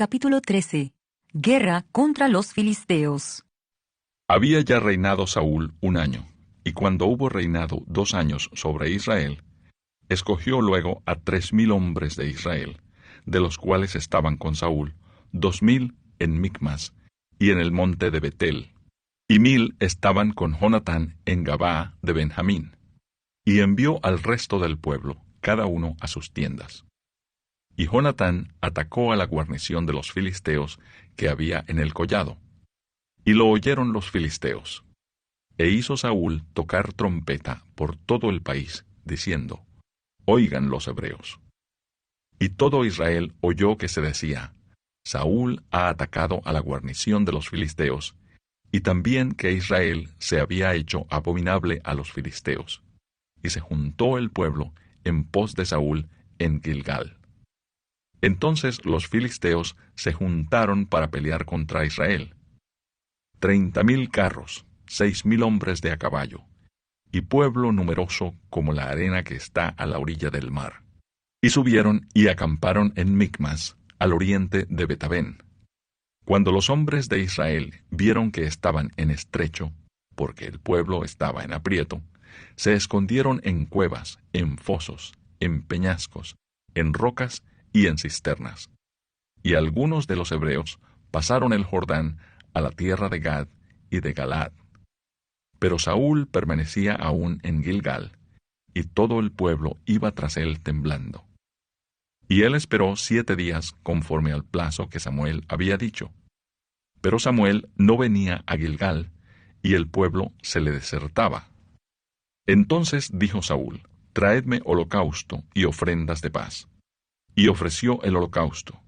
Capítulo 13. Guerra contra los filisteos. Había ya reinado Saúl 1 año, y cuando hubo reinado 2 años sobre Israel, escogió luego a 3000 hombres de Israel, de los cuales estaban con Saúl 2000 en Micmas y en el monte de Betel, y 1000 estaban con Jonatán en Gabaa de Benjamín, y envió al resto del pueblo, cada uno a sus tiendas. Y Jonatán atacó a la guarnición de los filisteos que había en el collado. Y lo oyeron los filisteos. E hizo Saúl tocar trompeta por todo el país, diciendo: Oigan los hebreos. Y todo Israel oyó que se decía: Saúl ha atacado a la guarnición de los filisteos, y también que Israel se había hecho abominable a los filisteos. Y se juntó el pueblo en pos de Saúl en Gilgal. Entonces los filisteos se juntaron para pelear contra Israel. 30,000 carros, 6,000 hombres de a caballo, y pueblo numeroso como la arena que está a la orilla del mar. Y subieron y acamparon en Micmas, al oriente de Betabén. Cuando los hombres de Israel vieron que estaban en estrecho, porque el pueblo estaba en aprieto, se escondieron en cuevas, en fosos, en peñascos, en rocas y en cisternas. Y algunos de los hebreos pasaron el Jordán a la tierra de Gad y de Galaad. Pero Saúl permanecía aún en Gilgal, y todo el pueblo iba tras él temblando. Y él esperó 7 días conforme al plazo que Samuel había dicho. Pero Samuel no venía a Gilgal, y el pueblo se le desertaba. Entonces dijo Saúl: Traedme holocausto y ofrendas de paz. Y ofreció el holocausto.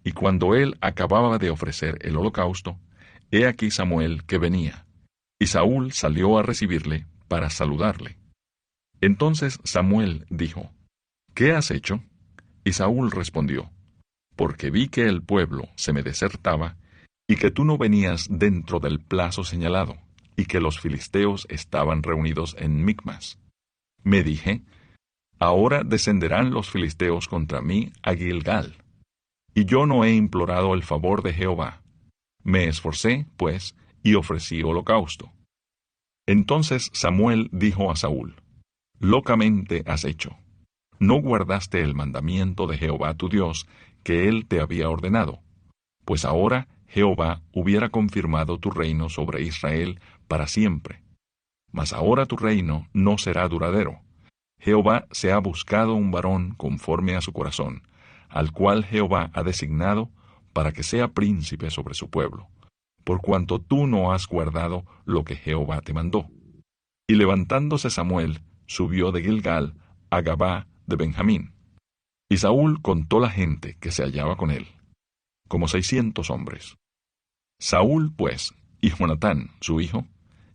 Y cuando él acababa de ofrecer el holocausto, he aquí Samuel que venía, y Saúl salió a recibirle para saludarle. Entonces Samuel dijo: ¿Qué has hecho? Y Saúl respondió: Porque vi que el pueblo se me desertaba, y que tú no venías dentro del plazo señalado, y que los filisteos estaban reunidos en Micmas. Me dije: Ahora descenderán los filisteos contra mí a Gilgal. Y yo no he implorado el favor de Jehová. Me esforcé, pues, y ofrecí holocausto. Entonces Samuel dijo a Saúl: Locamente has hecho. No guardaste el mandamiento de Jehová tu Dios, que él te había ordenado. Pues ahora Jehová hubiera confirmado tu reino sobre Israel para siempre. Mas ahora tu reino no será duradero. Jehová se ha buscado un varón conforme a su corazón, al cual Jehová ha designado para que sea príncipe sobre su pueblo, por cuanto tú no has guardado lo que Jehová te mandó. Y levantándose Samuel, subió de Gilgal a Gabaa de Benjamín. Y Saúl contó la gente que se hallaba con él, como 600 hombres. Saúl, pues, y Jonatán, su hijo,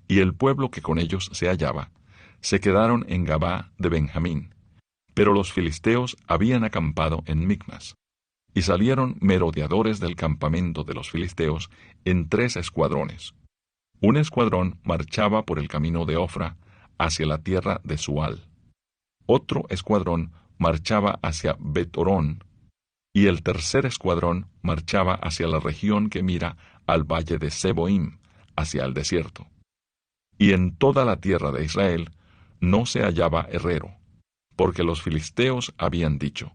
y el pueblo que con ellos se hallaba, se quedaron en Gabaa de Benjamín, pero los filisteos habían acampado en Micmas. Y salieron merodeadores del campamento de los filisteos en 3 escuadrones. Un escuadrón marchaba por el camino de Ofra hacia la tierra de Sual. Otro escuadrón marchaba hacia Bet-Horón, y el tercer escuadrón marchaba hacia la región que mira al valle de Seboim, hacia el desierto. Y en toda la tierra de Israel no se hallaba herrero, porque los filisteos habían dicho: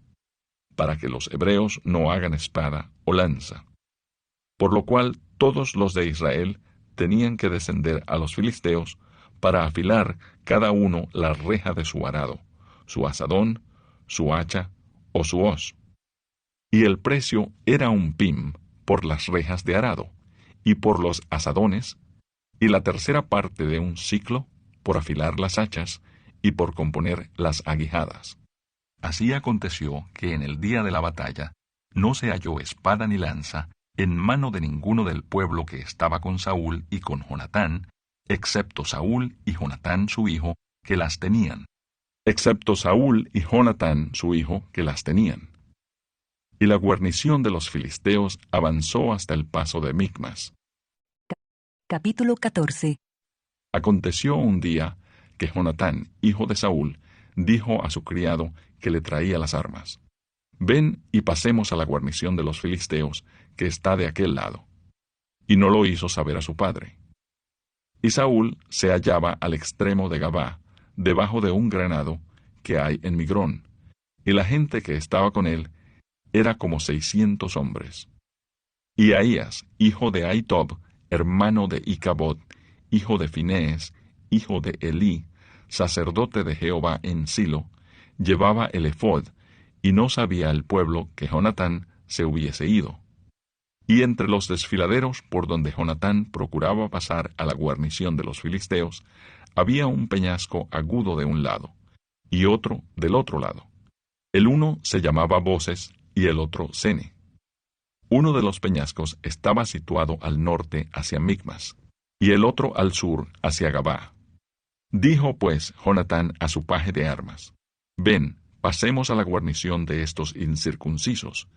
para que los hebreos no hagan espada o lanza. Por lo cual todos los de Israel tenían que descender a los filisteos para afilar cada uno la reja de su arado, su azadón, su hacha o su hoz. Y el precio era 1 pim por las rejas de arado, y por los azadones, y la tercera parte de 1 siclo por afilar las hachas y por componer las aguijadas. Así aconteció que en el día de la batalla no se halló espada ni lanza en mano de ninguno del pueblo que estaba con Saúl y con Jonatán, excepto Saúl y Jonatán su hijo, que las tenían. Y la guarnición de los filisteos avanzó hasta el paso de Micmas. Capítulo 14. Aconteció un día que Jonatán, hijo de Saúl, dijo a su criado que le traía las armas: ven y pasemos a la guarnición de los filisteos, que está de aquel lado. Y no lo hizo saber a su padre. Y Saúl se hallaba al extremo de Gabá, debajo de un granado que hay en Migrón, y la gente que estaba con él era como 600 hombres. Y Ahías, hijo de Ahitob, hermano de Icabod, hijo de Finees, hijo de Elí, sacerdote de Jehová en Silo, llevaba el ephod, y no sabía el pueblo que Jonatán se hubiese ido. Y entre los desfiladeros por donde Jonatán procuraba pasar a la guarnición de los filisteos, había un peñasco agudo de un lado, y otro del otro lado. El uno se llamaba Boses, y el otro Sene. Uno de los peñascos estaba situado al norte hacia Micmas, y el otro al sur hacia Gabá. Dijo pues Jonatán a su paje de armas: Ven, pasemos a la guarnición de estos incircuncisos.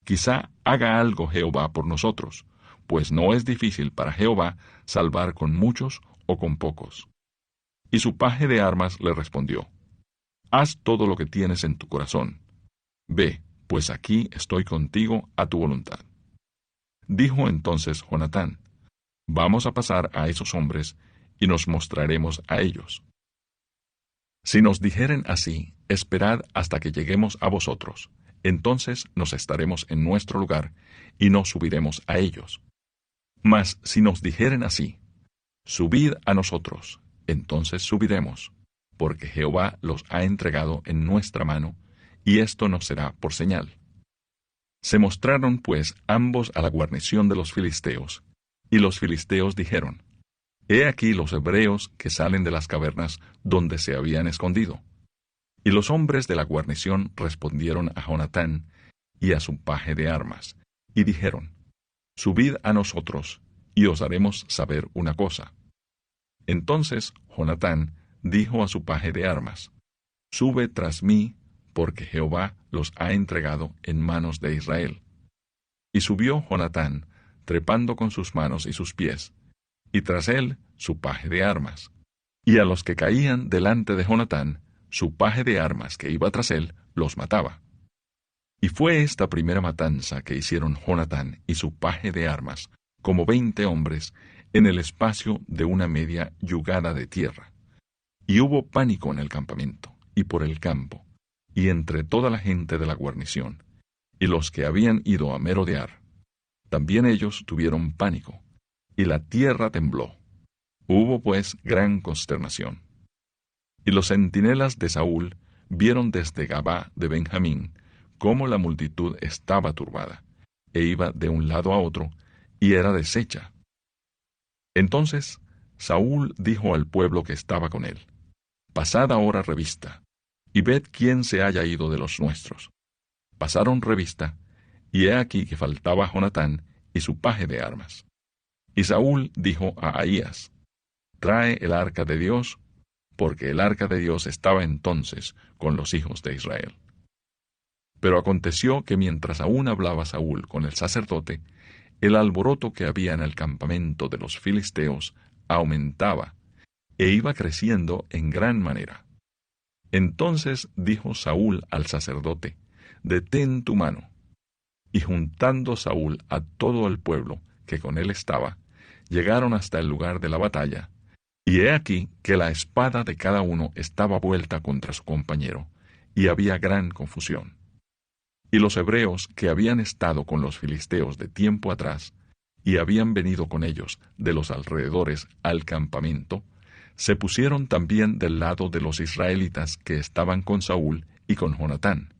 Quizá haga algo Jehová por nosotros, pues no es difícil para Jehová salvar con muchos o con pocos. Y su paje de armas le respondió: Haz todo lo que tienes en tu corazón. Ve, pues aquí estoy contigo a tu voluntad. Dijo entonces Jonatán: Vamos a pasar a esos hombres, y nos mostraremos a ellos. Si nos dijeren así: Esperad hasta que lleguemos a vosotros, entonces nos estaremos en nuestro lugar, y no subiremos a ellos. Mas si nos dijeren así: Subid a nosotros, entonces subiremos, porque Jehová los ha entregado en nuestra mano, y esto nos será por señal. Se mostraron pues ambos a la guarnición de los filisteos, y los filisteos dijeron: He aquí los hebreos que salen de las cavernas donde se habían escondido. Y los hombres de la guarnición respondieron a Jonatán y a su paje de armas, y dijeron: Subid a nosotros, y os haremos saber una cosa. Entonces Jonatán dijo a su paje de armas: Sube tras mí, porque Jehová los ha entregado en manos de Israel. Y subió Jonatán, trepando con sus manos y sus pies, y tras él su paje de armas. Y a los que caían delante de Jonatán, su paje de armas que iba tras él los mataba. Y fue esta primera matanza que hicieron Jonatán y su paje de armas, como 20 hombres, en el espacio de una media yugada de tierra. Y hubo pánico en el campamento, y por el campo, y entre toda la gente de la guarnición, y los que habían ido a merodear. También ellos tuvieron pánico, y la tierra tembló. Hubo pues gran consternación. Y los centinelas de Saúl vieron desde Gabá de Benjamín cómo la multitud estaba turbada, e iba de un lado a otro, y era deshecha. Entonces Saúl dijo al pueblo que estaba con él: Pasad ahora revista, y ved quién se haya ido de los nuestros. Pasaron revista, y he aquí que faltaba Jonatán y su paje de armas. Y Saúl dijo a Ahías: Trae el arca de Dios, porque el arca de Dios estaba entonces con los hijos de Israel. Pero aconteció que mientras aún hablaba Saúl con el sacerdote, el alboroto que había en el campamento de los filisteos aumentaba, e iba creciendo en gran manera. Entonces dijo Saúl al sacerdote: Detén tu mano. Y juntando Saúl a todo el pueblo que con él estaba, llegaron hasta el lugar de la batalla, y he aquí que la espada de cada uno estaba vuelta contra su compañero, y había gran confusión. Y los hebreos que habían estado con los filisteos de tiempo atrás, y habían venido con ellos de los alrededores al campamento, se pusieron también del lado de los israelitas que estaban con Saúl y con Jonatán.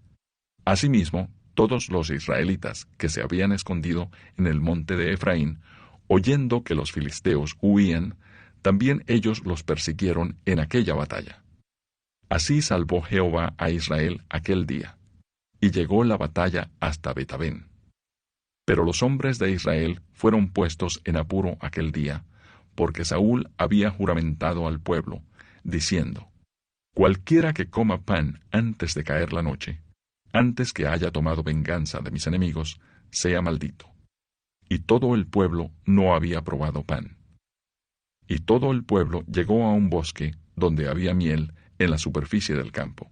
Asimismo, todos los israelitas que se habían escondido en el monte de Efraín, oyendo que los filisteos huían, también ellos los persiguieron en aquella batalla. Así salvó Jehová a Israel aquel día, y llegó la batalla hasta Betabén. Pero los hombres de Israel fueron puestos en apuro aquel día, porque Saúl había juramentado al pueblo, diciendo: Cualquiera que coma pan antes de caer la noche, antes que haya tomado venganza de mis enemigos, sea maldito. Y todo el pueblo no había probado pan. Y todo el pueblo llegó a un bosque donde había miel en la superficie del campo.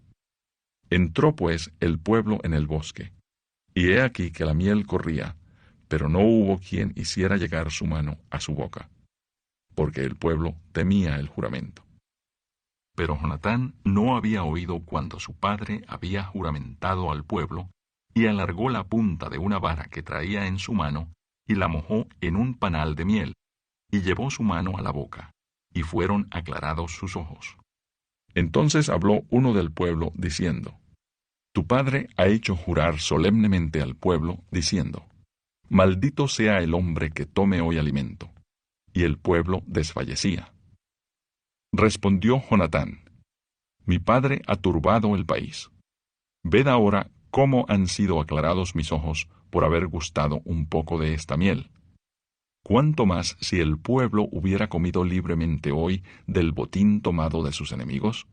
Entró pues el pueblo en el bosque, Y he aquí que la miel corría, pero no hubo quien hiciera llegar su mano a su boca, porque el pueblo temía el juramento. Pero Jonatán no había oído cuando su padre había juramentado al pueblo, y alargó la punta de una vara que traía en su mano, y la mojó en un panal de miel, y llevó su mano a la boca, y fueron aclarados sus ojos. Entonces habló uno del pueblo, diciendo: Tu padre ha hecho jurar solemnemente al pueblo, diciendo: Maldito sea el hombre que tome hoy alimento. Y el pueblo desfallecía. Respondió Jonatán: Mi padre ha turbado el país. Ved ahora cómo han sido aclarados mis ojos por haber gustado un poco de esta miel. ¿Cuánto más si el pueblo hubiera comido libremente hoy del botín tomado de sus enemigos?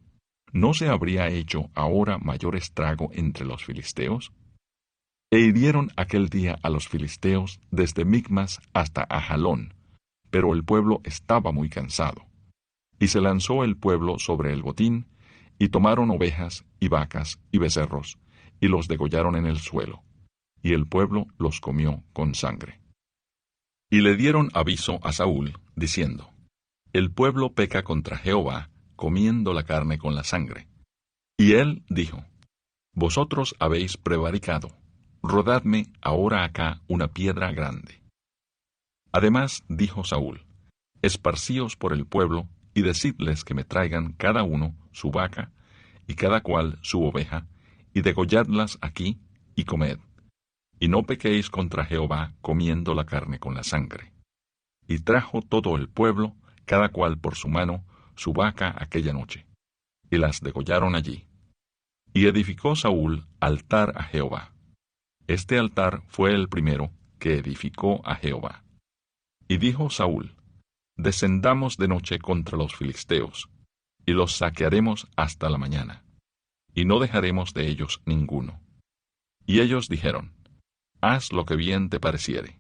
¿No se habría hecho ahora mayor estrago entre los filisteos? E hirieron aquel día a los filisteos desde Micmas hasta Ajalón, pero el pueblo estaba muy cansado. Y se lanzó el pueblo sobre el botín, y tomaron ovejas, y vacas, y becerros, y los degollaron en el suelo, y el pueblo los comió con sangre. Y le dieron aviso a Saúl, diciendo: El pueblo peca contra Jehová, comiendo la carne con la sangre. Y él dijo: Vosotros habéis prevaricado, rodadme ahora acá una piedra grande. Además dijo Saúl: Esparcíos por el pueblo, y decidles que me traigan cada uno su vaca, y cada cual su oveja, y degolladlas aquí, y comed. Y no pequéis contra Jehová comiendo la carne con la sangre. Y trajo todo el pueblo, cada cual por su mano, su vaca aquella noche, y las degollaron allí. Y edificó Saúl altar a Jehová. Este altar fue el primero que edificó a Jehová. Y dijo Saúl: Descendamos de noche contra los filisteos, y los saquearemos hasta la mañana, y no dejaremos de ellos ninguno. Y ellos dijeron: Haz lo que bien te pareciere.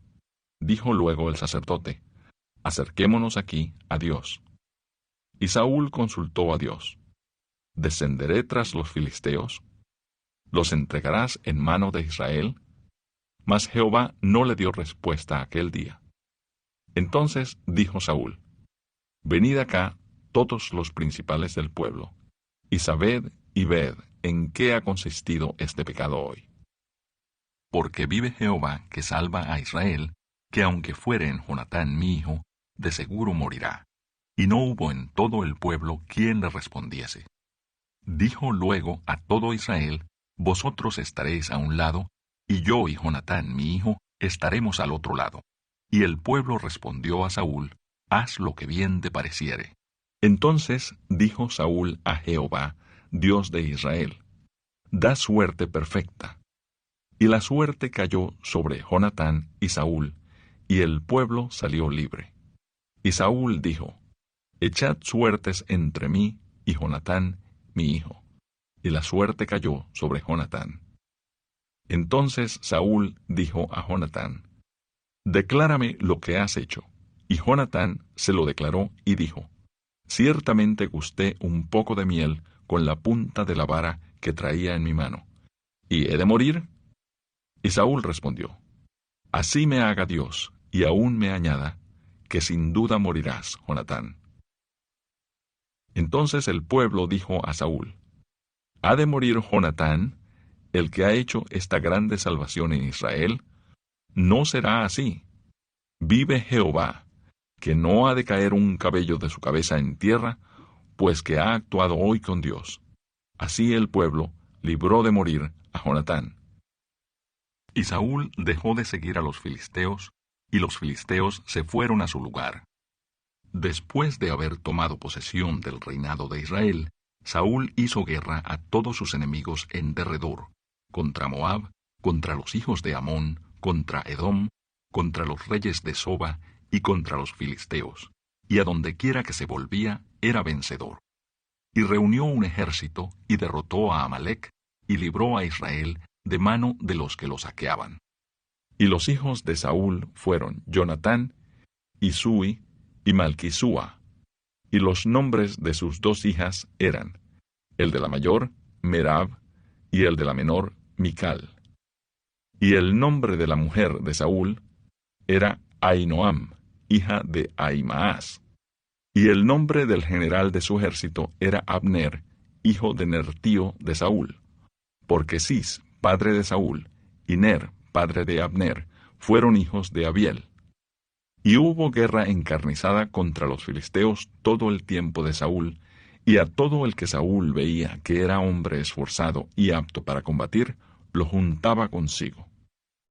Dijo luego el sacerdote: Acerquémonos aquí a Dios. Y Saúl consultó a Dios: ¿Descenderé tras los filisteos? ¿Los entregarás en mano de Israel? Mas Jehová no le dio respuesta aquel día. Entonces dijo Saúl: Venid acá todos los principales del pueblo, y sabed y ved en qué ha consistido este pecado hoy. Porque vive Jehová que salva a Israel, que aunque fuere en Jonatán mi hijo, de seguro morirá. Y no hubo en todo el pueblo quien le respondiese. Dijo luego a todo Israel: Vosotros estaréis a un lado, y yo y Jonatán mi hijo estaremos al otro lado. Y el pueblo respondió a Saúl: Haz lo que bien te pareciere. Entonces dijo Saúl a Jehová, Dios de Israel: Da suerte perfecta. Y la suerte cayó sobre Jonatán y Saúl, y el pueblo salió libre. Y Saúl dijo: Echad suertes entre mí y Jonatán mi hijo. Y la suerte cayó sobre Jonatán. Entonces Saúl dijo a Jonatán: Declárame lo que has hecho. Y Jonatán se lo declaró y dijo: Ciertamente gusté un poco de miel con la punta de la vara que traía en mi mano. ¿Y he de morir? Y Saúl respondió: Así me haga Dios, y aún me añada, que sin duda morirás, Jonatán. Entonces el pueblo dijo a Saúl: ¿Ha de morir Jonatán, el que ha hecho esta grande salvación en Israel? No será así. Vive Jehová, que no ha de caer un cabello de su cabeza en tierra, pues que ha actuado hoy con Dios. Así el pueblo libró de morir a Jonatán. Y Saúl dejó de seguir a los filisteos, y los filisteos se fueron a su lugar. Después de haber tomado posesión del reinado de Israel, Saúl hizo guerra a todos sus enemigos en derredor, contra Moab, contra los hijos de Amón, contra Edom, contra los reyes de Soba y contra los filisteos, y a donde quiera que se volvía era vencedor. Y reunió un ejército y derrotó a Amalec, y libró a Israel de mano de los que lo saqueaban. Y los hijos de Saúl fueron Jonatán, y Sui, y Malquisúa, y los nombres de sus dos hijas eran, el de la mayor, Merab, y el de la menor, Mical. Y el nombre de la mujer de Saúl era Ahinoam, hija de Ahimaas. Y el nombre del general de su ejército era Abner, hijo de Ner, tío de Saúl. Porque Cis, padre de Saúl, y Ner, padre de Abner, fueron hijos de Abiel. Y hubo guerra encarnizada contra los filisteos todo el tiempo de Saúl, y a todo el que Saúl veía que era hombre esforzado y apto para combatir, lo juntaba consigo.